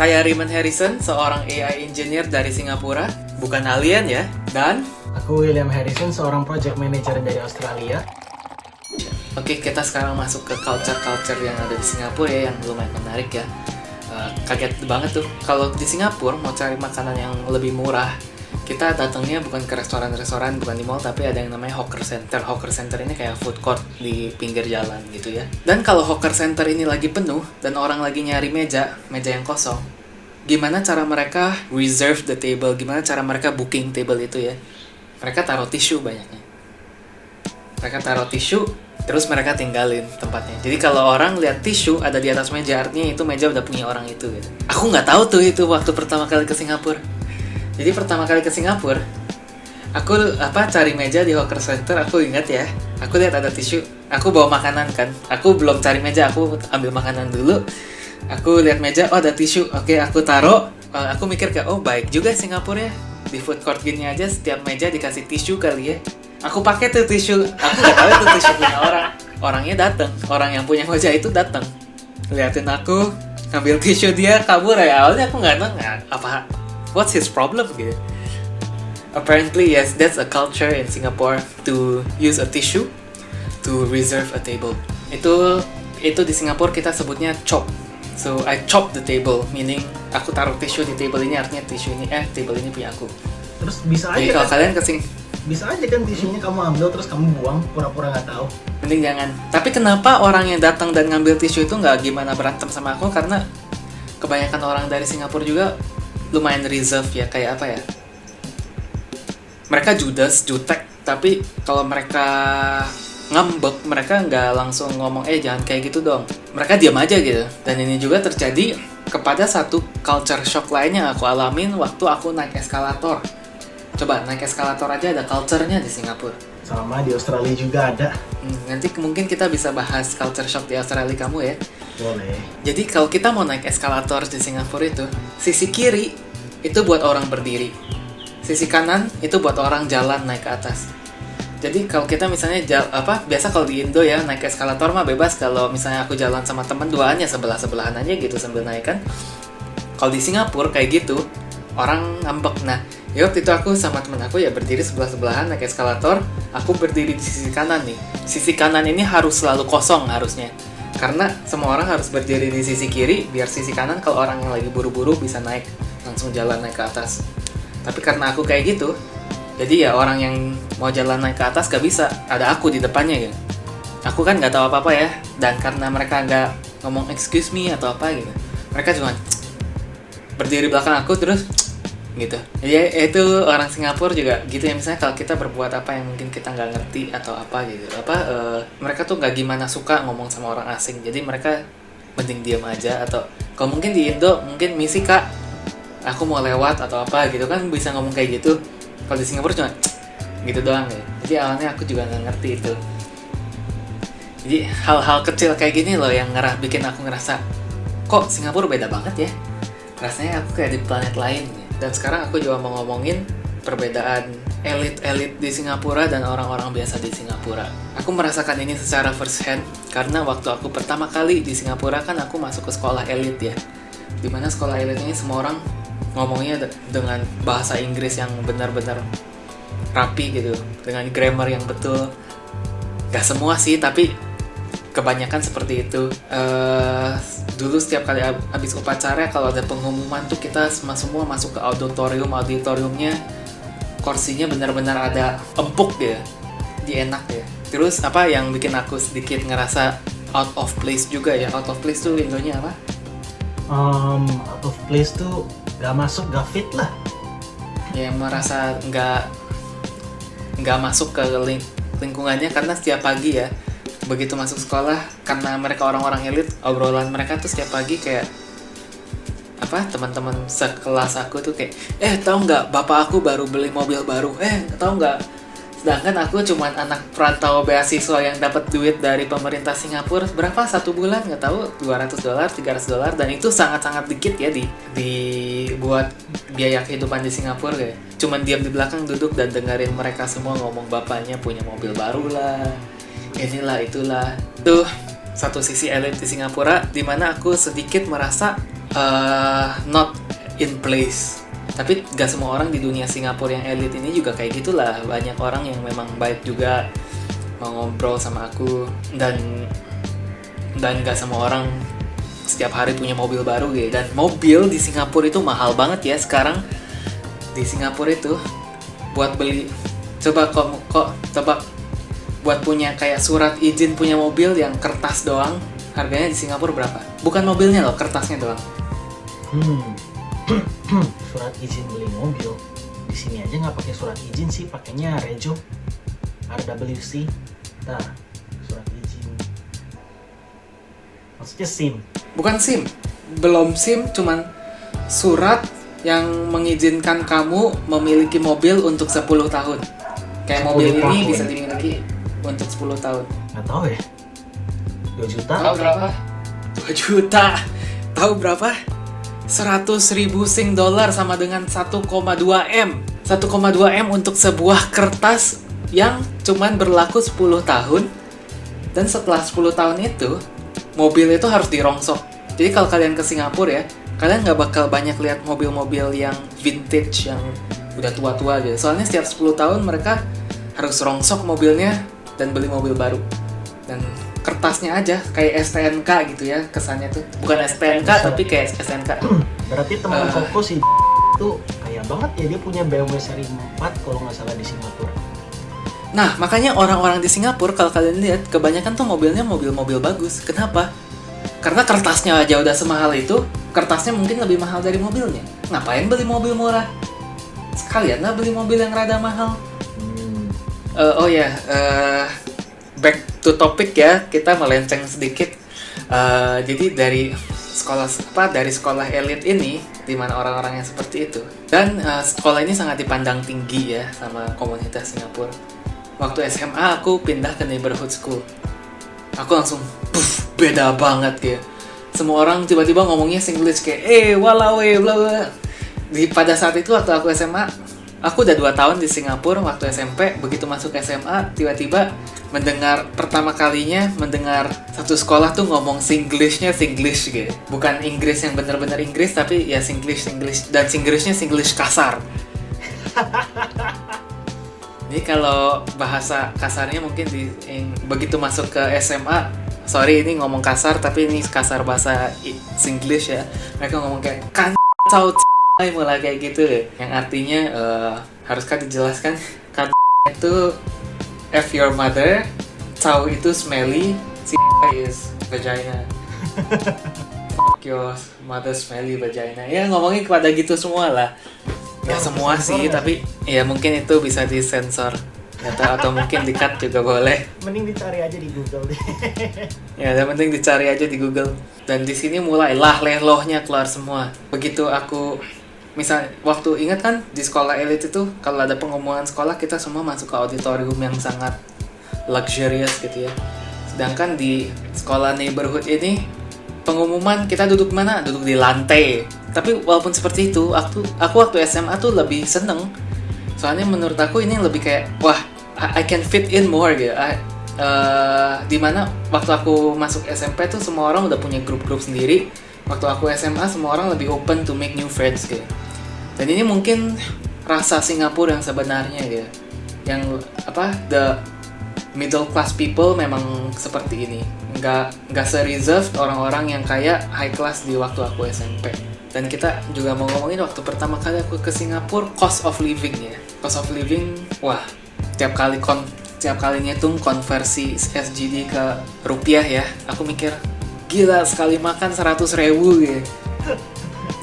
Saya Raymond Harrison, seorang AI engineer dari Singapura, bukan alien ya. Dan Aku William Harrison, seorang project manager dari Australia. oke, kita sekarang masuk ke culture yang ada di Singapura ya, yang lumayan menarik ya. Kaget banget tuh, kalau di Singapura mau cari makanan yang lebih murah, kita datangnya bukan ke restoran-restoran, bukan di mall, tapi ada yang namanya hawker center. Hawker center ini kayak food court di pinggir jalan gitu ya. Dan kalau hawker center ini lagi penuh dan orang lagi nyari meja yang kosong, gimana cara mereka reserve the table? Gimana cara mereka booking table itu ya? Mereka taruh tisu banyaknya. Mereka taruh tisu, terus mereka tinggalin tempatnya. Jadi kalau orang lihat tisu ada di atas meja, artinya itu meja udah punya orang itu gitu. Aku nggak tahu tuh itu waktu pertama kali ke Singapura. Jadi pertama kali ke Singapura, aku cari meja di hawker center, aku ingat ya. Aku lihat ada tisu, aku bawa makanan kan. Aku belum cari meja, aku ambil makanan dulu. Aku lihat meja, oh ada tisu. Oke, aku taruh. Aku mikir kayak, oh baik juga Singapura ya. Di food court gini aja setiap meja dikasih tisu kali ya. Aku pakai tuh tisu. Aku nggak tahu itu tisu punya orang. Orangnya datang, orang yang punya meja itu datang. Liatin aku, ngambil tisu dia kabur ya. Awalnya aku nggak tahu apa. What's his problem gitu? Apparently yes, that's a culture in Singapore to use a tissue to reserve a table. Itu di Singapura kita sebutnya chop. So I chop the table, meaning aku taruh tisu di table ini, artinya tisu ini table ini punya aku. Terus bisa Jadi aja kalau kan? kalian kesini, Bisa aja kan tisunya kamu ambil terus kamu buang, pura-pura nggak tahu. mending jangan. Tapi kenapa orang yang datang dan ngambil tisu itu nggak gimana berantem sama aku? Karena kebanyakan orang dari Singapura juga lumayan reserve ya, kayak apa ya? Mereka jutek, tapi kalau mereka ngambek, mereka nggak langsung ngomong, jangan kayak gitu dong. Mereka diam aja gitu. Dan ini juga terjadi kepada satu culture shock lain yang aku alamin waktu aku naik eskalator. Coba naik eskalator aja ada culture-nya di Singapura. Sama di Australia juga ada. Nanti mungkin kita bisa bahas culture shock di Australia kamu ya. Boleh. Jadi kalau kita mau naik eskalator di Singapura itu, sisi kiri itu buat orang berdiri, sisi kanan itu buat orang jalan naik ke atas. Jadi kalau kita misalnya biasa kalau di Indo ya naik eskalator mah bebas. Kalau misalnya aku jalan sama temen duaannya sebelah-sebelahan aja gitu sambil naik kan. Kalau di Singapura kayak gitu orang ngambek. Nah, waktu itu aku sama temen aku ya berdiri sebelah-sebelahan naik eskalator. Aku berdiri di sisi kanan nih. Sisi kanan ini harus selalu kosong harusnya. Karena semua orang harus berdiri di sisi kiri biar sisi kanan kalau orang yang lagi buru-buru bisa naik langsung jalan naik ke atas. Tapi karena aku kayak gitu, jadi ya orang yang mau jalan naik ke atas gak bisa, ada aku di depannya ya. Aku kan nggak tahu apa-apa ya, dan karena mereka nggak ngomong excuse me atau apa gitu, mereka cuma berdiri belakang aku terus gitu. Jadi itu orang Singapura juga gitu ya, misalnya kalau kita berbuat apa yang mungkin kita nggak ngerti atau apa gitu, mereka tuh nggak gimana suka ngomong sama orang asing, jadi mereka mending diam aja. Atau kalau mungkin di Indo mungkin misi kak, aku mau lewat atau apa gitu kan bisa ngomong kayak gitu. Kalau di Singapura cuma gitu doang ya. Jadi awalnya aku juga nggak ngerti itu. Jadi hal-hal kecil kayak gini loh yang bikin aku ngerasa kok Singapura beda banget ya. Rasanya aku kayak di planet lain ya. Dan sekarang aku juga mau ngomongin perbedaan elit-elit di Singapura dan orang-orang biasa di Singapura. Aku merasakan ini secara first hand karena waktu aku pertama kali di Singapura kan aku masuk ke sekolah elit ya. Dimana sekolah elit ini semua orang ngomongnya dengan bahasa Inggris yang benar-benar rapi gitu, dengan grammar yang betul. Gak semua sih, tapi kebanyakan seperti itu. Dulu setiap kali habis upacara kalau ada pengumuman tuh kita semua masuk ke auditoriumnya kursinya benar-benar ada empuk ya, di enak ya. Terus apa yang bikin aku sedikit ngerasa out of place juga ya. Out of place tuh Indonya apa? Out of place tuh gak masuk, gak fit lah. Ya merasa nggak masuk ke lingkungannya karena setiap pagi ya begitu masuk sekolah, karena mereka orang-orang elit, obrolan mereka tuh setiap pagi kayak teman-teman sekelas aku tuh kayak tahu nggak bapak aku baru beli mobil baru, tahu nggak, sedangkan aku cuman anak perantau beasiswa yang dapat duit dari pemerintah Singapura berapa satu bulan nggak tahu $200 $300, dan itu sangat-sangat dikit ya di buat biaya kehidupan di Singapura kayak cuman diam di belakang duduk dan dengerin mereka semua ngomong bapaknya punya mobil baru lah, inilah itulah tuh. satu sisi elit di Singapura, di mana aku sedikit merasa not in place. Tapi gak semua orang di dunia Singapura yang elit ini juga kayak gitulah. Banyak orang yang memang baik juga, mau ngobrol sama aku, dan gak semua orang setiap hari punya mobil baru gitu. Dan mobil di Singapura itu mahal banget ya sekarang. Di Singapura itu buat beli, coba tebak, buat punya kayak surat izin punya mobil yang kertas doang, harganya di Singapura berapa? Bukan mobilnya loh, kertasnya doang. Surat izin beli mobil di sini aja nggak pakai surat izin sih, pakainya Rejo, RWC. Nah, surat izin, maksudnya SIM. Bukan SIM, belum SIM, cuman surat yang mengizinkan kamu memiliki mobil untuk 10 tahun. Kayak mobil 10 ini tahun. bisa dimiliki untuk 10 tahun. Nggak tahu ya, 2 juta. Tahu berapa? 2 juta. Tahu berapa? 100.000 Sing dollar sama dengan 1,2 M. 1,2 M untuk sebuah kertas yang cuman berlaku 10 tahun. Dan setelah 10 tahun itu, mobil itu harus dirongsok. Jadi kalau kalian ke Singapura ya, kalian nggak bakal banyak lihat mobil-mobil yang vintage, yang udah tua-tua gitu. Soalnya setiap 10 tahun mereka harus rongsok mobilnya dan beli mobil baru. Dan kertasnya aja kayak STNK gitu ya kesannya tuh. Bukan STNK tapi kayak STNK. Berarti teman Koko si itu kaya banget ya, dia punya BMW seri 4 kalau nggak salah di Singapura. Nah, makanya orang-orang di Singapura kalau kalian lihat kebanyakan tuh mobilnya mobil-mobil bagus. Kenapa? Karena kertasnya aja udah semahal itu, kertasnya mungkin lebih mahal dari mobilnya. Ngapain beli mobil murah? Sekalian lah beli mobil yang rada mahal. Back to topic ya, kita melenceng sedikit. Jadi dari sekolah elit ini, di mana orang-orang yang seperti itu, dan sekolah ini sangat dipandang tinggi ya sama komunitas Singapura. Waktu SMA aku pindah ke neighborhood school, aku langsung beda banget ya. Semua orang tiba-tiba ngomongnya Singlish kayak walau bla bla. Pada saat itu waktu aku SMA, aku udah 2 tahun di Singapura. Waktu SMP, begitu masuk SMA, tiba-tiba pertama kalinya mendengar satu sekolah tuh ngomong Singlishnya Singlish gitu. Bukan Inggris yang benar-benar Inggris, tapi ya Singlish. Dan Singlishnya Singlish kasar. Jadi kalau bahasa kasarnya mungkin begitu masuk ke SMA, sorry ini ngomong kasar, tapi ini kasar bahasa Singlish ya. Mereka ngomong kayak kan mulai kayak gitu deh. Yang artinya haruskah dijelaskan? Kata itu F your mother, cow itu smelly, is vagina. Fuck your mother smelly vagina. Ya ngomongin kepada gitu semua lah. Gak semua sih, tapi ya mungkin itu bisa disensor atau mungkin di-cut juga boleh. Mending dicari aja di Google deh. Ya, yang penting dicari aja di Google. Dan di sini mulailah lelohnya keluar semua. Begitu aku waktu ingat kan di sekolah elit itu kalau ada pengumuman sekolah kita semua masuk ke auditorium yang sangat luxurious gitu ya. Sedangkan di sekolah neighborhood ini pengumuman kita duduk mana? Duduk di lantai. Tapi walaupun seperti itu, aku waktu SMA tuh lebih seneng. Soalnya menurut aku ini lebih kayak wah, I can fit in more gitu. Dimana waktu aku masuk SMP tuh semua orang udah punya grup-grup sendiri. Waktu aku SMA semua orang lebih open to make new friends gitu. Dan ini mungkin rasa Singapura yang sebenarnya gitu. Yang the middle class people memang seperti ini. Nggak se-reserved orang-orang yang kayak high class di waktu aku SMP. Dan kita juga mau ngomongin waktu pertama kali aku ke Singapura, cost of living ya. Cost of living, wah, tiap kali ngitung konversi SGD ke rupiah ya, aku mikir gila sekali makan 100.000 gitu.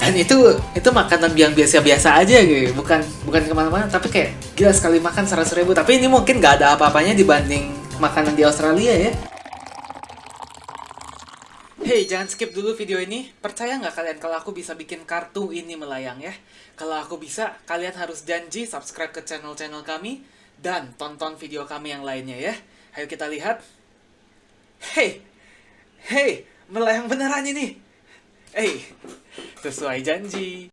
Dan itu makanan yang biasa-biasa aja gitu, bukan kemana-mana, tapi kayak gila sekali makan 100.000. Tapi ini mungkin nggak ada apa-apanya dibanding makanan di Australia ya. Hey, jangan skip dulu video ini. Percaya nggak kalian kalau aku bisa bikin kartu ini melayang ya? Kalau aku bisa, kalian harus janji subscribe ke channel-channel kami dan tonton video kami yang lainnya ya. Ayo kita lihat. Hey, melayang beneran ini. Sesuai janji.